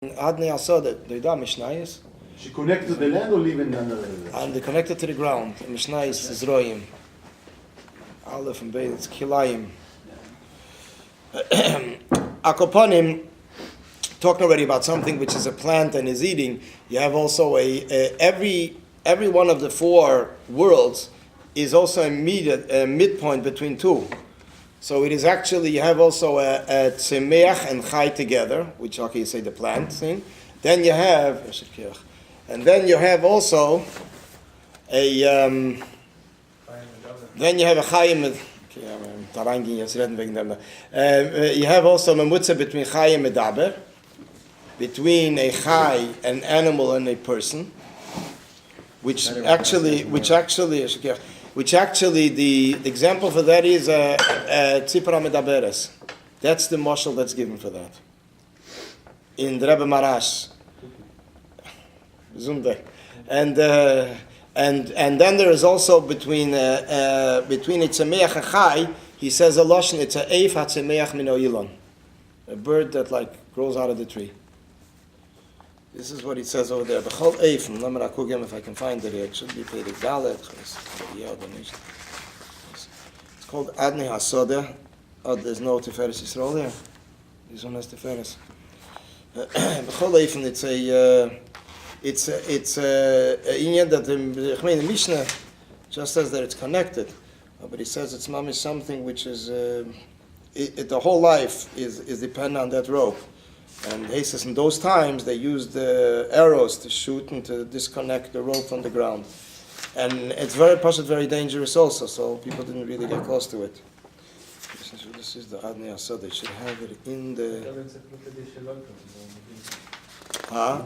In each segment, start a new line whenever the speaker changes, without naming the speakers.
Adnei Asoda, the Mishnayos.
She connected to the land or living under the land?
And they connected to the ground. Mishnayos is Royim. Aleph and Beis, it's Kilayim. Akoponim, talking already about something which is a plant and is eating, you have also every one of the four worlds is also a midpoint between two. So it is actually, you have also a tzemeach and chai together, which, okay, you say the plant thing. Then you have, and then you have also a, then you have a chayim, you have also a memutza between chai and medaber, between a chai, an animal, and a person, which actually, the example for that is tzipra medaberes. That's the mashal that's given for that. In the Rebbe Marash. And then there is also between a tzemeach and chai, he says a lashon, it's a eif ha-tzemeach min ha'ilon. A bird that like grows out of the tree. This is what he says over there. B'chol eif, if I can find it here, it should be Perek Dalet. It's called Adnei Hasoda. Oh, there's no Tiferes Yisrael there. This one has Tiferes. B'chol eif, it's a inyan that the Mishnah just says that it's connected, but he says it's mamish something which is the whole life is dependent on that rope. And he says in those times they used arrows to shoot and to disconnect the rope from the ground, and it's very dangerous also. So people didn't really get close to it. This is the Adnei Asad. They should have it in the. Huh?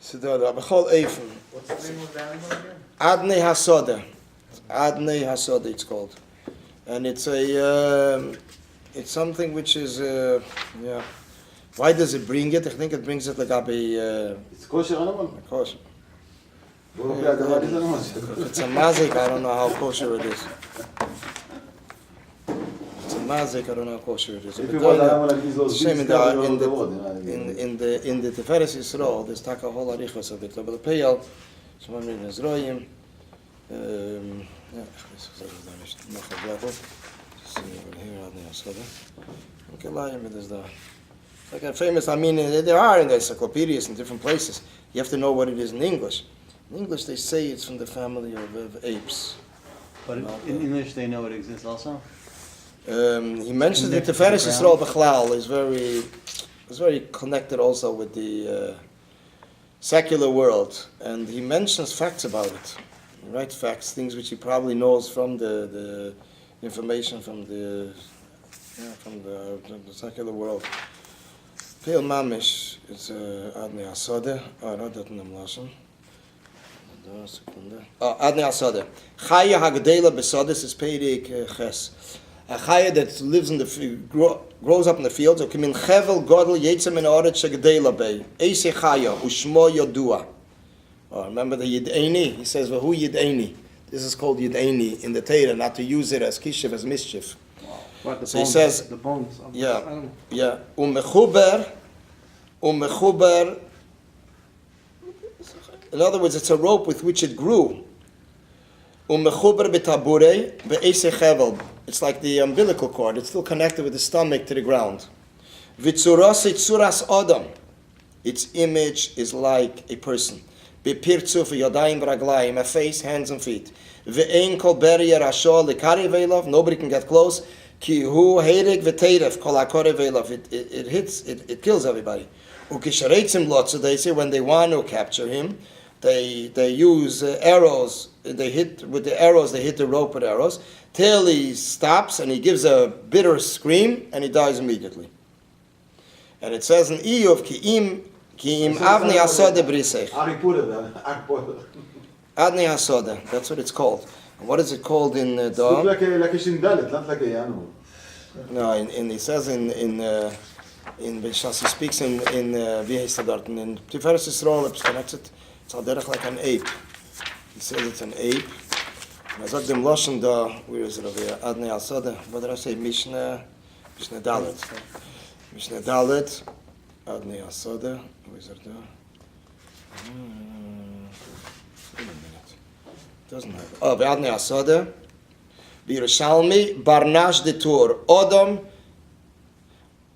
What's the name of the animal again? Adnei Hasoda. Adnei Hasoda it's called. And it's it's something which is, Why does it bring it? I think it brings it like
it's kosher animal?
Kosher. It's a mazik, I don't know how kosher it is. It's a mazik, I don't know how kosher it is. In the Tiferes Yisrael, there's taka whole arichos of it. But the peyal, someone reading is Royim. Like a famous, there are in the encyclopedias in different places. You have to know what it is in English. In English, they say it's from the family of apes.
But in English, they know it exists also?
He mentions that the Tiferes Yisrael Bechlal is very connected also with the secular world, and he mentions facts about it. Right, facts, things which he probably knows from the information from the secular world. Peel Mamish is Adnei Hasoda. Oh, no, that's not Lashon. Adnei Hasoda. Chaya Hagdela Besodes is Perek Ches. A chaya that lives in the grows up in the fields. Or Kimin Chevel Godel Yetzem in Oret Shagdela Bei. Eise Chaya Ushmo Yodua. Oh, remember the Yid'eni? He says, "Who Yid'eni?" This is called Yid'eni in the Torah, not to use it as kishiv, as mischief.
Wow.
So he says,
the bones of
yeah,
the animal.
yeah. Umechuber. In other words, it's a rope with which it grew. Umechuber betabure be'ese chevel. It's like the umbilical cord. It's still connected with the stomach to the ground. Vitzuras itzuras adam. Its image is like a person. Bepirtzu for yadayim v'raglayim, a face, hands and feet. Ve'ein kol beriya rasho likari ve'elav, nobody can get close. Ki hu heirig v'teiref kol hakore ve'elav, it hits, it kills everybody. Ukishareitzim lotzu, they say when they want to capture him, they use arrows, they hit with the arrows, they hit the rope with arrows, till he stops and he gives a bitter scream and he dies immediately. And it says in Iyov, Ki im Adnei Hasoda brisech. Adnei Hasoda, that's what it's called. And what is it called in Dom?
Like a shindalet, not like a animal.
No, he says in Bishas, he speaks in Vihestadart, in Tiferes Yisrael, it's al derech like an ape. He says it's an ape. I said them Lashon da, where is it over here? Adnei Asada. What did I say? Mishnah Dalet. Mishnah Dalet. Adnei Asada. Where is it there? Wait a minute. Doesn't have it. Oh, Adnei Asada. B'Yerushalmi Barnash de Tur.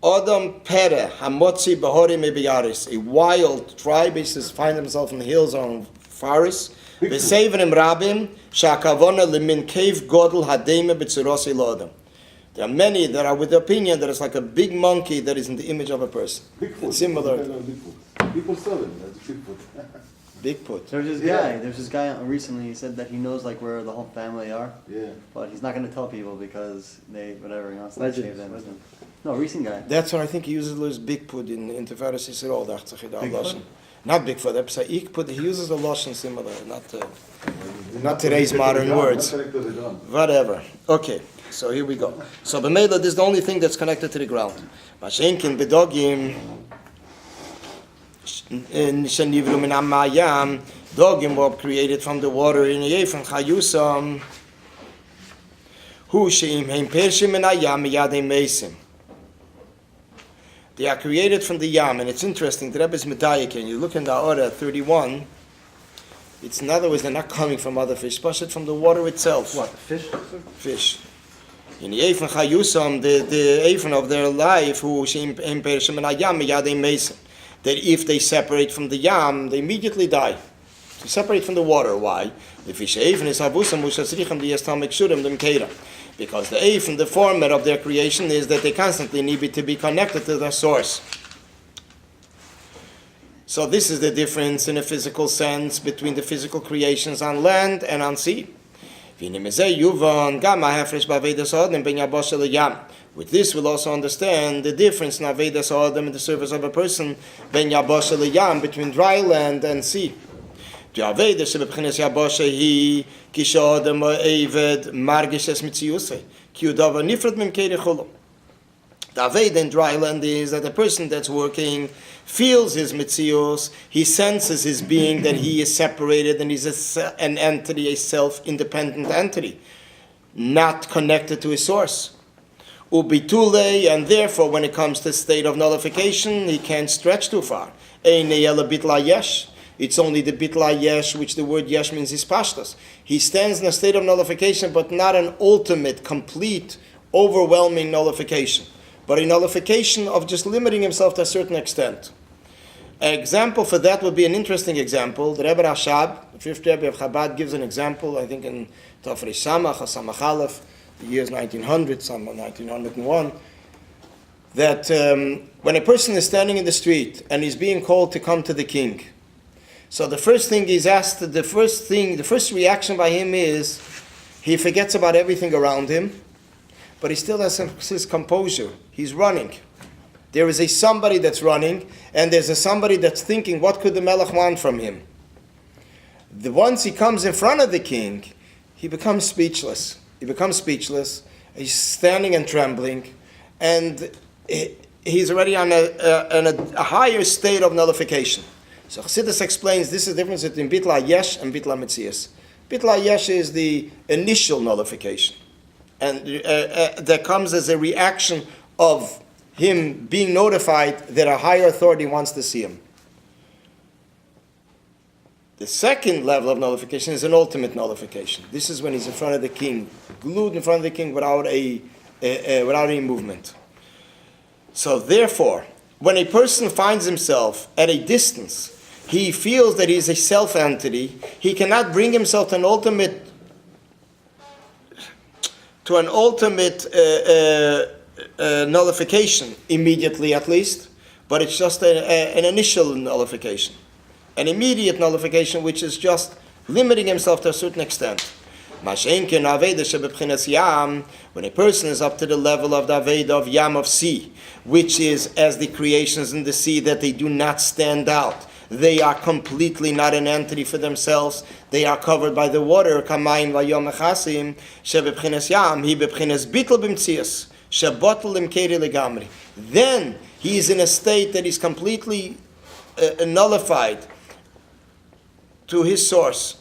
Odom Pere Hamotzi Bahori Mebiyaris. A wild tribe is find themselves in the hills on forests. V'seivenim Rabim Shakavona Lemin Cave Godel Hademe B'Tzurosi Lodom. There are many that are with the opinion that it's like a big monkey that is in the image of a person.
Bigfoot.
It's similar.
Bigfoot. People saw them. That's Bigfoot.
Bigfoot.
There's this guy recently, he said that he knows like where the whole family are,
Yeah.
but he's not going to tell people because they, whatever, he wants to
Legends,
save them.
legends.
No, recent guy.
That's what I think he uses as Bigfoot in Tiferes Yisrael.
Bigfoot?
Not Bigfoot. He uses a Lashon similar, not today's modern words.
Not connected to the ground.
Whatever. Okay, so here we go. So B'meila, this is the only thing that's connected to the ground. Mashenkin B'dogim Shenivru Min Amayam. Dogim were created from the water in Yefan Chayusam. Hu Sheim Heim Pershim Min Ayam Yadim Mesim. They are created from the Yam, and it's interesting. The Rebbe is Medayik, and you look in the Orah 31. It's in other words, they're not coming from other fish, but from the water itself.
What, fish?
Fish. In the Eifan Chayusam, the Eifan of their life, who Sheim Perishim and Ayam Yadim Mesim, that if they separate from the Yam, they immediately die. They separate from the water. Why? The fish Eifan is Habusam Mushasricham the Yastamik Shurim the Mkeira. Because the Eifan, the format of their creation is that they constantly need to be connected to their source. So this is the difference in a physical sense between the physical creations on land and on sea. With this we'll also understand the difference in Avedas Adam in the service of a person between dry land and sea. The Aved in dry land is that the person that's working feels his mitzios, he senses his being, that he is separated and he's an entity, a self-independent entity, not connected to his source. Ubitule, and therefore when it comes to state of nullification, he can't stretch too far. It's only the bitla yesh, which the word yesh means is pashtas. He stands in a state of nullification, but not an ultimate, complete, overwhelming nullification, but a nullification of just limiting himself to a certain extent. An example for that would be an interesting example. The Rebbe Rashab, the fifth Rebbe of Chabad, gives an example, I think in Tafrei Samach or Samach Aleph, the years 1900, some 1901, that when a person is standing in the street and he's being called to come to the king, so the first thing he's asked, the first reaction by him is he forgets about everything around him, but he still has his composure. He's running. There is a somebody that's running, and there's a somebody that's thinking, what could the Melech want from him? Once he comes in front of the king, he becomes speechless. He's standing and trembling, and he's already on a higher state of nullification. So Chassidus explains this is the difference between Bitla Yesh and Bitla Metzias. Bitla Yesh is the initial nullification, and that comes as a reaction of him being notified that a higher authority wants to see him. The second level of nullification is an ultimate nullification. This is when he's in front of the king, glued in front of the king without any movement. So therefore, when a person finds himself at a distance, he feels that he is a self-entity. He cannot bring himself to an ultimate nullification immediately, at least, but it's just an initial nullification, an immediate nullification, which is just limiting himself to a certain extent. When a person is up to the level of the Aveda of Yam of sea, which is as the creations in the sea, that they do not stand out. They are completely not an entity for themselves. They are covered by the water. Then he is in a state that is completely nullified to his source.